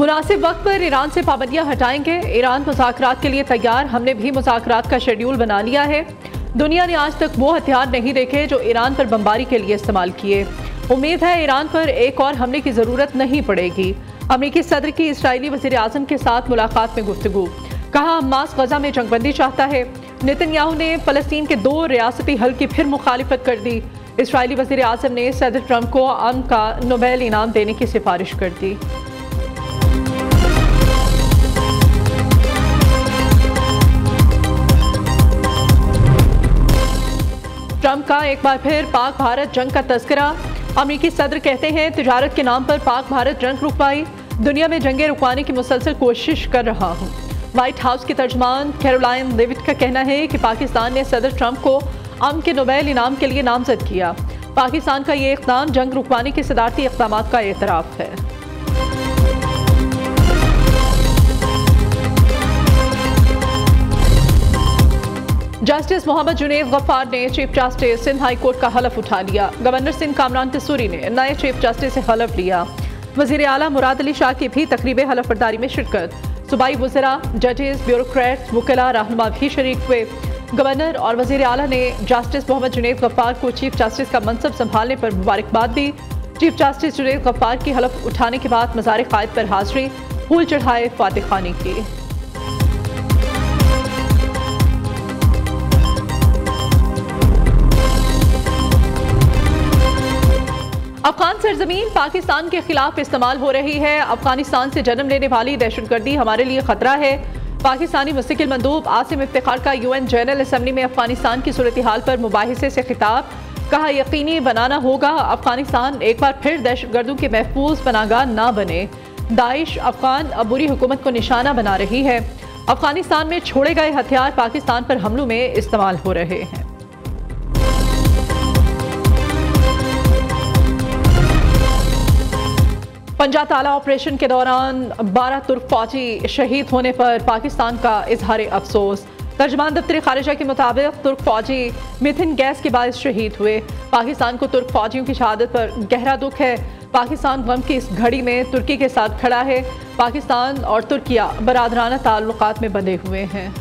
मुनासिब वक्त पर ईरान से पाबंदियां हटाएंगे। ईरान मुज़ाकरात के लिए तैयार, हमने भी मुज़ाकरात का शेड्यूल बना लिया है। दुनिया ने आज तक वो हथियार नहीं देखे जो ईरान पर बमबारी के लिए इस्तेमाल किए। उम्मीद है ईरान पर एक और हमले की ज़रूरत नहीं पड़ेगी। अमेरिकी सदर की इस्राईली वज़ीर आज़म के साथ मुलाकात में गुफ्तगू, कहा हमास गजा में जंगबंदी चाहता है। नेतन्याहू ने फ़लस्तीन के 2 रियासती हल की फिर मुखालिफत कर दी। इस्राईली वज़ीर आज़म ने सदर ट्रंप को अमन का नोबेल इनाम देने की सिफारिश कर दी। ट्रंप का एक बार फिर पाक भारत जंग का तस्करा। अमेरिकी सदर कहते हैं तिजारत के नाम पर पाक भारत जंग रुकवाई, दुनिया में जंगें रुकवाने की मुसलसल कोशिश कर रहा हूँ। व्हाइट हाउस की तर्जमान कैरोलाइन लेविट का कहना है कि पाकिस्तान ने सदर ट्रंप को अमन के नोबेल इनाम के लिए नामजद किया। पाकिस्तान का ये इक़दाम जंग रुकवाने के सदारती इक़दामात का एतराफ़ है। जस्टिस मोहम्मद जुनैद गफ्फार ने chief justice Sindh high court का हलफ उठा लिया। गवर्नर सिंध कामरान तसूरी ने नए चीफ जस्टिस से हलफ लिया। वज़ीर आला मुराद अली शाह की भी तकरीब हलफ बर्दारी में शिरकत। सूबाई वज़रा, जजेस, ब्यूरोक्रेट्स, वकीला, रहनुमा भी शरीक हुए। गवर्नर और वज़ीर आला ने जस्टिस मोहम्मद जुनैद गफ्फार को चीफ जस्टिस का मनसब संभालने पर मुबारकबाद दी। चीफ जस्टिस जुनैद गफ्फार की हलफ उठाने के बाद मज़ार क़ायद पर हाज़री, फूल चढ़ाए, फातिह ख़ानी की। अफगान सरजमीन पाकिस्तान के खिलाफ इस्तेमाल हो रही है। अफगानिस्तान से जन्म लेने वाली दहशतगर्दी हमारे लिए खतरा है। पाकिस्तानी मुस्तकिल मंदूब आसिम इफ्तिखार का UN जनरल असम्बली में अफगानिस्तान की सूरत हाल पर मुबाहिसे से खिताब, कहा यकीनी बनाना होगा अफगानिस्तान एक बार फिर दहशतगर्दों के महफूज पनाहगाह ना बने। दाइश अफगान अब बुरी हुकूमत को निशाना बना रही है। अफगानिस्तान में छोड़े गए हथियार पाकिस्तान पर हमलों में इस्तेमाल हो रहे हैं। पंजा ताला ऑपरेशन के दौरान 12 तुर्क फौजी शहीद होने पर पाकिस्तान का इजहार अफसोस। तर्जमान दफ्तर खारिजा के मुताबिक तुर्क फौजी मिथिन गैस के बायस शहीद हुए। पाकिस्तान को तुर्क फौजियों की शहादत पर गहरा दुख है। पाकिस्तान गम की इस घड़ी में तुर्की के साथ खड़ा है। पाकिस्तान और तुर्किया बरादराना ताल्लुकात में बंधे हुए हैं।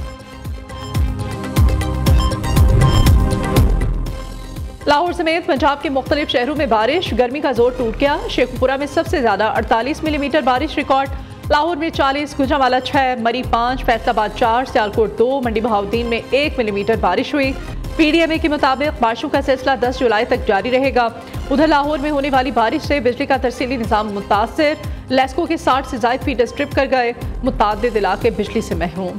लाहौर समेत पंजाब के मुख्तलिफ शहरों में बारिश, गर्मी का जोर टूट गया। शेखपुरा में सबसे ज्यादा 48 मिलीमीटर बारिश रिकॉर्ड। लाहौर में 40, गुजरांवाला 6, मरी 5, फैसलाबाद 4, सियालकोट 2, मंडी बहाउद्दीन में 1 मिलीमीटर बारिश हुई। PDMA के मुताबिक बारिशों का सिलसिला 10 जुलाई तक जारी रहेगा। उधर लाहौर में होने वाली बारिश से बिजली का तरसीली निज़ाम मुतासर। लेस्को के 60 से ज़ायद फीडर स्ट्रिप कर गए। मुताद्दिद इलाके बिजली से महरूम।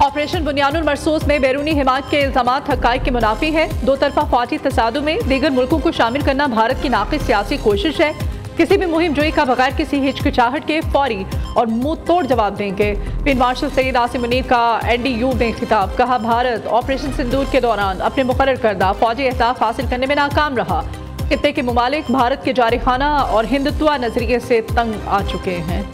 ऑपरेशन बुनियानुल मरसूस में बैरूनी हिमायत के इल्जामात हक़ाइक़ के मुनाफी है। दो तरफा फौजी तसादुम में दीगर मुल्कों को शामिल करना भारत की नाक़िस सियासी कोशिश है। किसी भी मुहिम जोई का बगैर किसी हिचकिचाहट के फौरी और मुंह तोड़ जवाब देंगे। फील्ड मार्शल सईद आसिम मुनीर का NDU में खिताब, कहा भारत ऑपरेशन सिंदूर के दौरान अपने मुकर्रर करदा फौजी अहदाफ हासिल करने में नाकाम रहा। खित्ते के मुमालिक भारत के जारिखाना और हिंदुत्व नजरिए से तंग आ चुके हैं।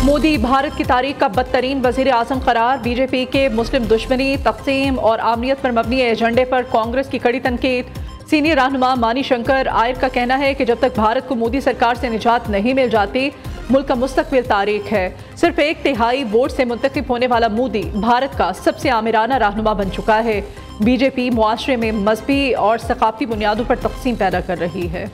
मोदी भारत की तारीख का बदतरीन वज़ीर आज़म करार। BJP के मुस्लिम दुश्मनी, तक़सीम और आमनियत पर मबनी एजेंडे पर कांग्रेस की कड़ी तनकीद। सीनियर रहनुमा मानी शंकर आयर का कहना है कि जब तक भारत को मोदी सरकार से निजात नहीं मिल जाती, मुल्क का मुस्तकबिल तारीख है। सिर्फ 1/3 वोट से मुंतखब होने वाला मोदी भारत का सबसे आमिराना रहनुमा बन चुका है। BJP मुआशरे में मजहबी और सकाफती बुनियादों पर तक़सीम पैदा कर रही है।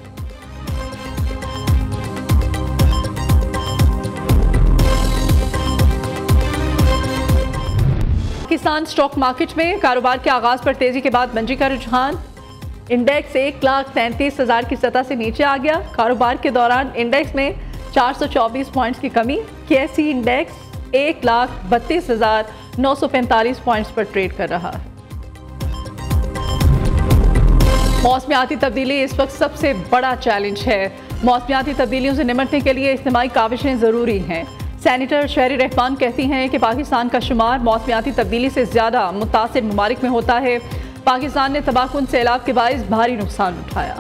पाकिस्तान स्टॉक मार्केट में कारोबार के आगाज पर तेजी के बाद मंदी का रुझान। इंडेक्स 1,33,000 की सतह से नीचे आ गया। कारोबार के दौरान इंडेक्स में 424 पॉइंट्स की कमी। KSE इंडेक्स 1,32,945 पॉइंट्स पर ट्रेड कर रहा है। मौसमियाती तब्दीली इस वक्त सबसे बड़ा चैलेंज है। मौसमियाती तब्दीलियों से निपटने के लिए इज्तिमाई काविशें ज़रूरी हैं। सेनेटर शहरी रहमान कहती हैं कि पाकिस्तान का शुमार मौसमियाती तब्दीली से ज़्यादा मुतासिर ममालिक में होता है। पाकिस्तान ने तबाहकुन सैलाब के बाइस भारी नुकसान उठाया।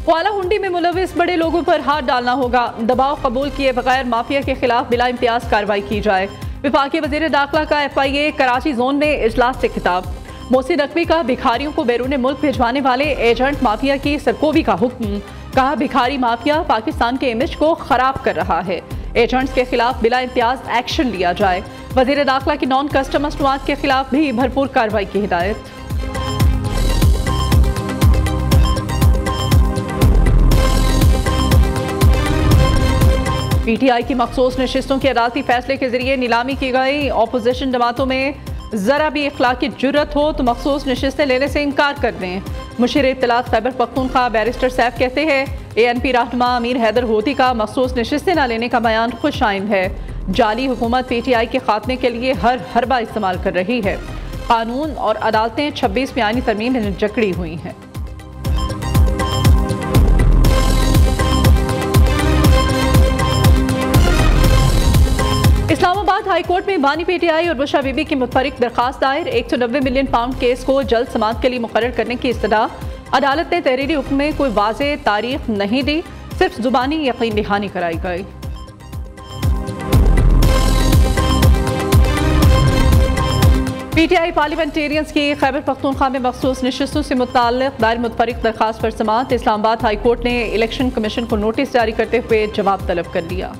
क्वाला हुंडी में मुलविस बड़े लोगों पर हाथ डालना होगा। दबाव कबूल किए बगैर माफिया के खिलाफ बिला इम्तियाज कार्रवाई की जाए। विफाकी वजीर दाखिला का FIA कराची जोन में इजलास से खिताब। मोहसिन नकवी का भिखारियों को बैरून मुल्क भिजवाने वाले एजेंट माफिया की सरकोबी का हुक्म। कहा भिखारी माफिया पाकिस्तान के इमेज को खराब कर रहा है। एजेंट्स के खिलाफ बिला इम्तियाज एक्शन लिया जाए। वजीर दाखिला की नॉन कस्टम मसनूआत के खिलाफ भी भरपूर कार्रवाई की हिदायत। PTI की मखसूस नशिस्तों के अदालती फैसले के जरिए नीलामी की गई। अपोजिशन जमातों में जरा भी इखलाकी जुर्रत हो तो मखसूस नशिस्तें लेने से इनकार कर दें। मुशीर इत्तलात खैबर पख्तूनख्वा बैरिस्टर सैफ कहते हैं ANP रहनुमा अमीर हैदर होती का मखसूस नशिस्तें न लेने का बयान खुश आइंद है। जाली हुकूमत PTI के खात्मे के लिए हर हरबा इस्तेमाल कर रही है। कानून और अदालतें 26 में आईनी तरमीम में जकड़ी हुई हैं। इस्लामाबाद हाई कोर्ट में बानी PTI और बुशरा बीबी की मुतफरिक दरखास्त दायर। 190 मिलियन पाउंड केस को जल्द समाअत के लिए मुकर्रर करने की इस्तदा। अदालत ने तहरीरी हुक्म में कोई वाज़ेह तारीख नहीं दी, सिर्फ जुबानी यकीन दहानी कराई गई। PTI पार्लियामेंटेरियंस की खैबर पख्तूनख्वा में मखसूस नशिस्तों से मुताल्लिक़ दायर मुतफरिक दरखास्त पर समाअत। इस्लामाबाद हाई कोर्ट ने इलेक्शन कमीशन को नोटिस जारी करते हुए जवाब तलब कर लिया।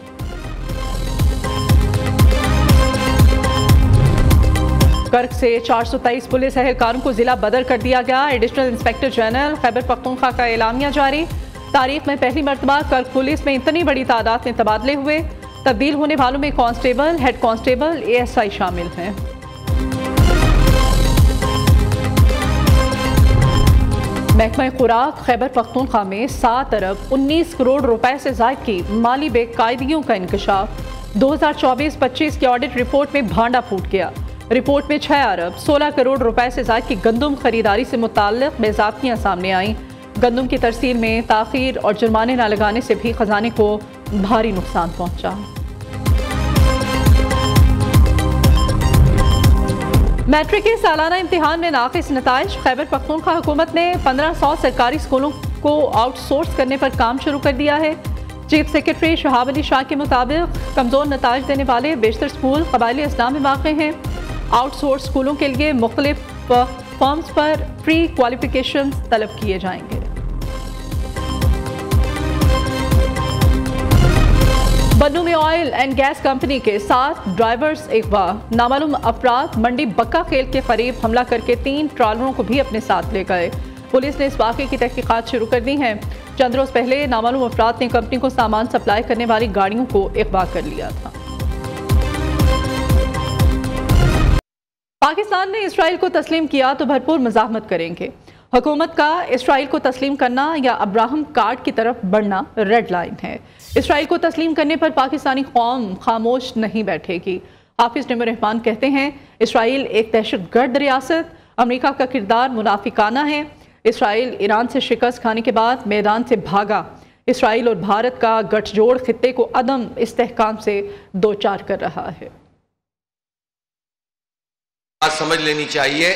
कर्क से 423 पुलिस एहलकारों को जिला बदल कर दिया गया। Additional inspector general Khyber Pakhtunkhwa का एलामिया जारी। तारीख में पहली मरतबा कर्क पुलिस में इतनी बड़ी तादाद में तबादले हुए। तब्दील होने वालों में कांस्टेबल, हेड कांस्टेबल, ASI शामिल हैं। महकमा खुराक खैबर पख्तूनख्वा में 7 अरब 19 करोड़ रुपए से ज़ायद की माली बेकायदगियों का इंकशाफ। 2024-25 की ऑडिट रिपोर्ट में भांडा फूट गया। रिपोर्ट में 6 अरब 16 करोड़ रुपए से ज़ायद की गंदम खरीदारी से मुताल्लिक़ बेज़ाब्तियाँ सामने आईं। गंदम की तरसील में ताख़ीर और जुर्माने न लगाने से भी खजाने को भारी नुकसान पहुंचा। मैट्रिक के सालाना इम्तिहान में नाक़िस नताइज। खैबर पख्तूनख्वा हुकूमत ने 1500 सरकारी स्कूलों को आउटसोर्स करने पर काम शुरू कर दिया है। चीफ सेक्रेटरी शहाब अली शाह के मुताबिक कमज़ोर नताइज देने वाले बेशतर स्कूल क़बाइल इस्लाम में वाक़ हैं। आउटसोर्स स्कूलों के लिए मुख्तलिफ फर्म्स पर प्री क्वालिफिकेशन तलब किए जाएंगे। बन्नू में ऑयल एंड गैस कंपनी के 7 ड्राइवर्स अगवा। नामालूम अफराद मंडी बक्का खेल के करीब हमला करके 3 ट्रालरों को भी अपने साथ ले गए। पुलिस ने इस वाक़े की तहकीकात शुरू कर दी हैं। चंद रोज पहले नामालूम अफराद ने कंपनी को सामान सप्लाई करने वाली गाड़ियों को अगवा कर लिया था। पाकिस्तान ने इसराइल को तस्लीम किया तो भरपूर मज़ाहमत करेंगे। हुकूमत का इसराइल को तस्लीम करना या अब्राहम कार्ड की तरफ बढ़ना रेड लाइन है। इसराइल को तस्लीम करने पर पाकिस्तानी कौम खामोश नहीं बैठेगी। हाफिज नईमुर रहमान कहते हैं इसराइल एक दहशतगर्द रियासत, अमेरिका का किरदार मुनाफिकाना है। इसराइल ईरान से शिकस्त खाने के बाद मैदान से भागा। इसराइल और भारत का गठजोड़ खित्ते को अदम इस्तेहकाम से दो चार कर रहा है। समझ लेनी चाहिए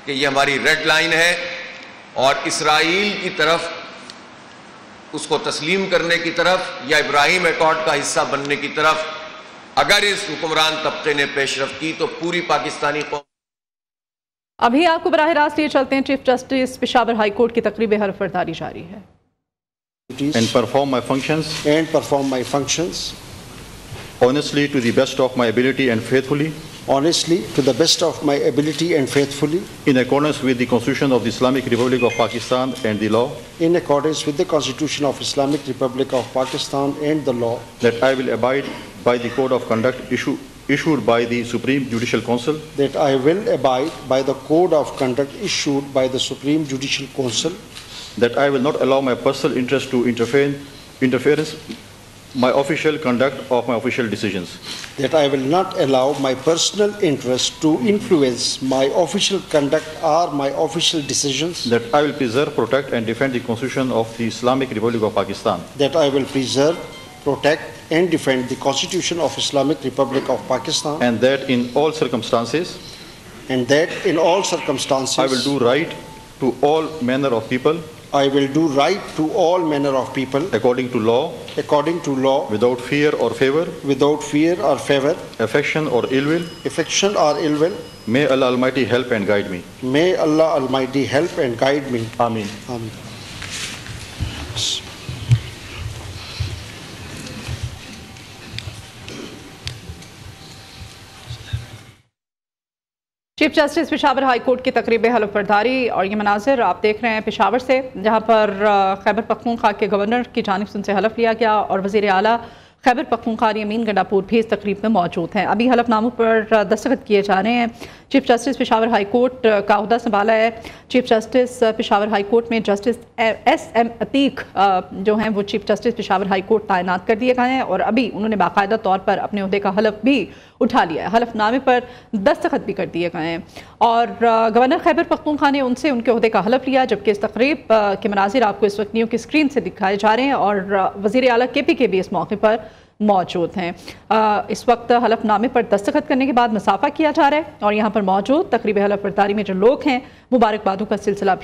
कि ये हमारी रेड लाइन है और इसराइल की तरफ उसको तस्लीम करने की तरफ या इब्राहिम एकॉर्ड का हिस्सा बनने की तरफ अगर इस हुक्मरान तबके ने पेशरफ की तो पूरी पाकिस्तानी कौम। अभी आपको बराह रास्त लिए चलते हैं। Chief justice Peshawar high court की तकरीब हरफ बर्दारी जारी है। And perform my functions honestly to the best of my ability and faithfully. Honestly, to the best of my ability and faithfully. In accordance with the Constitution of the Islamic Republic of Pakistan and the law. In accordance with the Constitution of Islamic Republic of Pakistan and the law. That I will abide by the code of conduct issued by the Supreme Judicial Council. That I will abide by the code of conduct issued by the Supreme Judicial Council. That I will not allow my personal interest to interference my official conduct of my official decisions. That I will not allow my personal interest to influence my official conduct or my official decisions. That I will preserve, protect and defend the Constitution of the Islamic Republic of Pakistan. That I will preserve, protect and defend the Constitution of Islamic Republic of Pakistan. And that in all circumstances. I will do right to all manner of people. I will do right to all manner of people according to law, without fear or favor, affection or ill will. May Allah Almighty help and guide me. Ameen. Amen. Chief justice Peshawar high court की तकरीब हलफ बर्दारी और ये मनाजिर आप देख रहे हैं पेशावर से, जहाँ पर खैबर पख्तूनख्वा के गवर्नर की जानिब से उनसे हलफ लिया गया और वज़ीर आला खैबर पख्तूनख्वा यमीन गंडापुर भी इस तकरीब में मौजूद हैं। अभी हलफनामों पर दस्तखत किए जा रहे हैं। Chief justice Peshawar high court का ओहदा संभाला है chief justice Peshawar high court में जस्टिस SM अतीक जो हैं वो chief justice Peshawar high court तैनात कर दिए गए हैं और अभी उन्होंने बाकायदा तौर पर अपने ओहदे का हलफ भी उठा लिया है। हलफनामे पर दस्तखत भी कर दिए गए हैं और गवर्नर खैबर पख्तूनख्वा ने उनसे उनके ओहदे का हलफ लिया, जबकि इस तकरीब के मनाजिर आपको इस वक्त न्यू की स्क्रीन से दिखाए जा रहे हैं और वज़ीर आला KPK भी इस मौके पर मौजूद हैं। इस वक्त हलफनामे पर दस्तखत करने के बाद मुसाफा किया जा रहा है और यहाँ पर मौजूद तकरीब हलफ बर्दारी में जो लोग हैं मुबारकबादों का सिलसिला भी